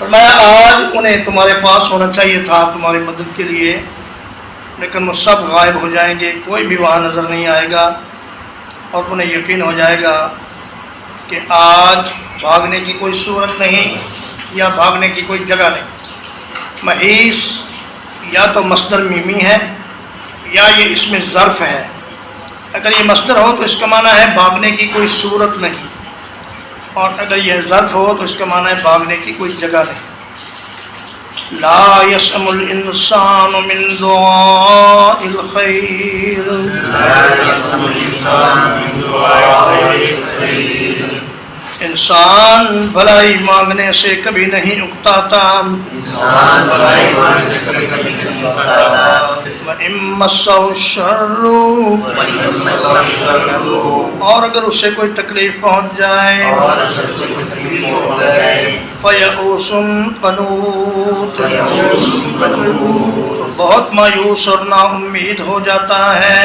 فرمایا آج انہیں تمہارے پاس ہونا چاہیے تھا تمہاری مدد کے لیے، لیکن وہ سب غائب ہو جائیں گے، کوئی بھی وہاں نظر نہیں آئے گا، اور انہیں یقین ہو جائے گا کہ آج بھاگنے کی کوئی صورت نہیں یا بھاگنے کی کوئی جگہ نہیں۔ محیص یا تو مصدر میمی ہے یا یہ اس میں ظرف ہے۔ اگر یہ مصدر ہو تو اس کا معنی ہے بھاگنے کی کوئی صورت نہیں، اور اگر یہ ظرف ہو تو اس کا معنی ہے بھاگنے کی کوئی جگہ نہیں۔ لا يسأم الإنسان من دعاء الخير انسان بھلائی مانگنے سے کبھی نہیں اکتاتا، وَإِن مَّسَّهُ الشَّرُّ اور اگر اسے کوئی تکلیف پہنچ جائے، فَيَئُوسٌ قَنُوطٌ بہت مایوس اور نا امید ہو جاتا ہے۔